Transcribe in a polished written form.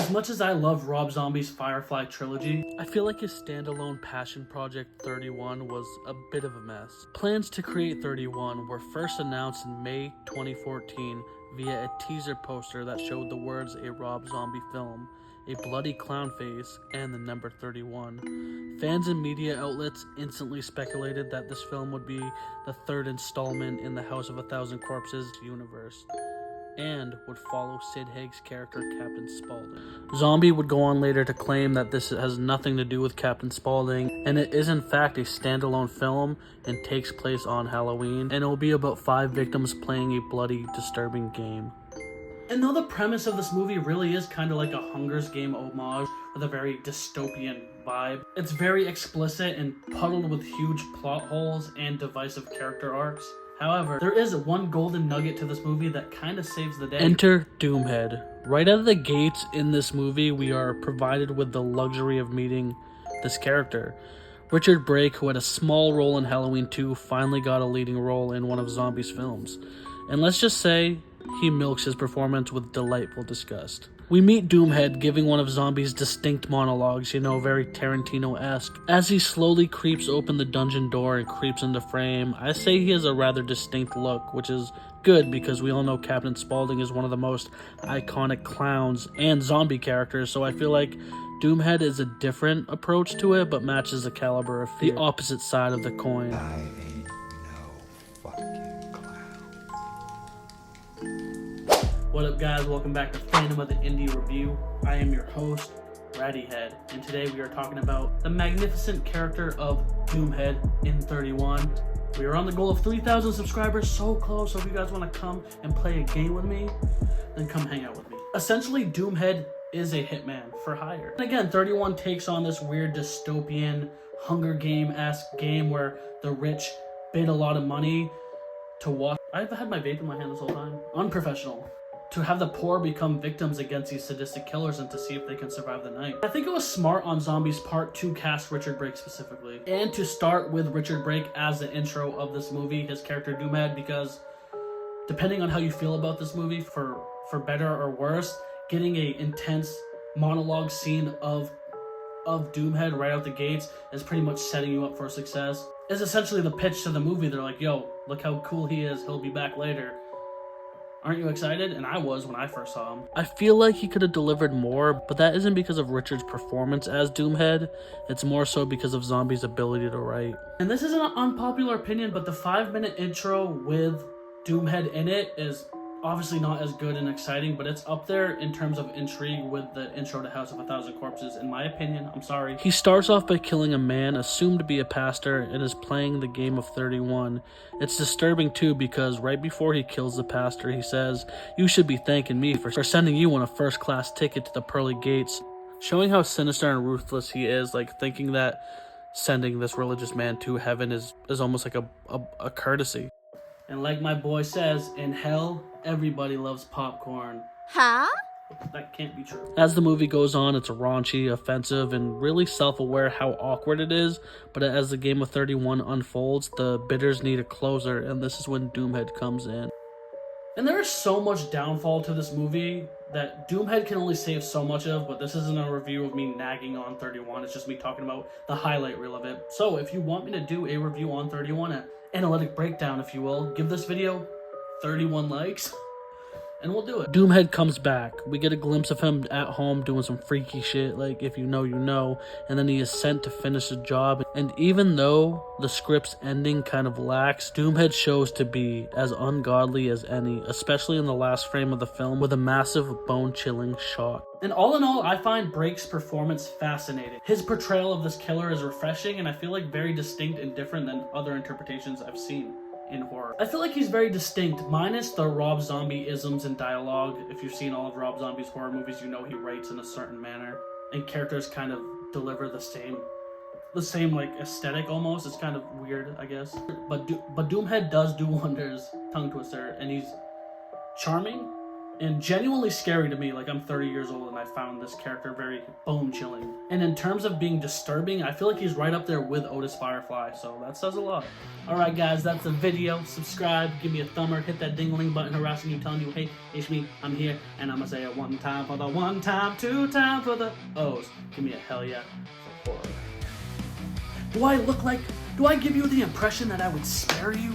As much as I love Rob Zombie's Firefly Trilogy, I feel like his standalone passion project 31 was a bit of a mess. Plans to create 31 were first announced in May 2014 via a teaser poster that showed the words "a Rob Zombie film," a bloody clown face, and the number 31. Fans and media outlets instantly speculated that this film would be the third installment in the House of a Thousand Corpses universe, and would follow Sid Haig's character Captain Spaulding. Zombie would go on later to claim that this has nothing to do with Captain Spaulding, and it is in fact a standalone film and takes place on Halloween, and it will be about 5 victims playing a bloody, disturbing game. And though the premise of this movie really is kind of like a Hunger's Game homage with a very dystopian vibe, it's very explicit and puddled with huge plot holes and divisive character arcs. However, there is one golden nugget to this movie that kind of saves the day. Enter Doomhead. Right out of the gates in this movie, we are provided with the luxury of meeting this character. Richard Brake, who had a small role in Halloween 2, finally got a leading role in one of Zombie's films. And let's just say, he milks his performance with delightful disgust. We meet Doomhead giving one of Zombie's distinct monologues, very Tarantino-esque. As he slowly creeps open the dungeon door and creeps into frame, I say he has a rather distinct look, which is good because we all know Captain Spaulding is one of the most iconic clowns and zombie characters, so I feel like Doomhead is a different approach to it, but matches the caliber of fear. The opposite side of the coin. I ain't no fucking clown. What up, guys? Welcome back to Phantom of the Indie Review. I am your host, Raddyhead, and today we are talking about the magnificent character of Doomhead in 31. We are on the goal of 3,000 subscribers, so close, so if you guys want to come and play a game with me, then come hang out with me. Essentially, Doomhead is a hitman for hire. And again, 31 takes on this weird dystopian Hunger Game-esque game where the rich bid a lot of money to watch. I've had my vape in my hand this whole time. Unprofessional. To have the poor become victims against these sadistic killers and to see if they can survive the night. I think it was smart on Zombie's part to cast Richard Brake specifically, and to start with Richard Brake as the intro of this movie, his character Doomhead, because depending on how you feel about this movie, for better or worse, getting a intense monologue scene of Doomhead right out the gates is pretty much setting you up for success. Is essentially the pitch to the movie. They're like, yo, look how cool he is, he'll be back later. Aren't you excited? And I was when I first saw him. I feel like he could have delivered more, but that isn't because of Richard's performance as Doomhead. It's more so because of Zombie's ability to write. And this is an unpopular opinion, but the 5-minute intro with Doomhead in it is obviously not as good and exciting, but it's up there in terms of intrigue with the intro to House of a Thousand Corpses, in my opinion. I'm sorry. He starts off by killing a man assumed to be a pastor and is playing the game of 31. It's disturbing too because right before he kills the pastor, he says, "You should be thanking me for sending you on a first-class ticket to the pearly gates," showing how sinister and ruthless he is, like thinking that sending this religious man to heaven is almost like a courtesy. And like my boy says, in hell, everybody loves popcorn. Huh? That can't be true. As the movie goes on, it's raunchy, offensive, and really self-aware how awkward it is, but as the game of 31 unfolds, the bidders need a closer, and this is when Doomhead comes in. And there is so much downfall to this movie that Doomhead can only save so much of, but this isn't a review of me nagging on 31, it's just me talking about the highlight reel of it. So if you want me to do a review on 31, an analytic breakdown if you will, give this video 31 likes, and we'll do it. Doomhead comes back. We get a glimpse of him at home doing some freaky shit, like if you know, you know, and then he is sent to finish the job. And even though the script's ending kind of lacks, Doomhead shows to be as ungodly as any, especially in the last frame of the film with a massive bone-chilling shot. And all in all, I find Brake's performance fascinating. His portrayal of this killer is refreshing, and I feel like very distinct and different than other interpretations I've seen in horror. I feel like he's very distinct, minus the Rob Zombie isms and dialogue. If you've seen all of Rob Zombie's horror movies, you know he writes in a certain manner, and characters kind of deliver the same like aesthetic almost. It's kind of weird, I guess. But Doomhead does do wonders, tongue twister, and he's charming, and genuinely scary to me. Like, I'm 30 years old and I found this character very bone-chilling. And in terms of being disturbing, I feel like he's right up there with Otis Firefly, so that says a lot. Alright guys, that's the video. Subscribe, give me a thumber, hit that ding-a-ling button harassing you, telling you, hey, it's me, I'm here, and I'm gonna say it one time for the one time, two times for the O's. Give me a hell yeah for horror. Do I give you the impression that I would spare you?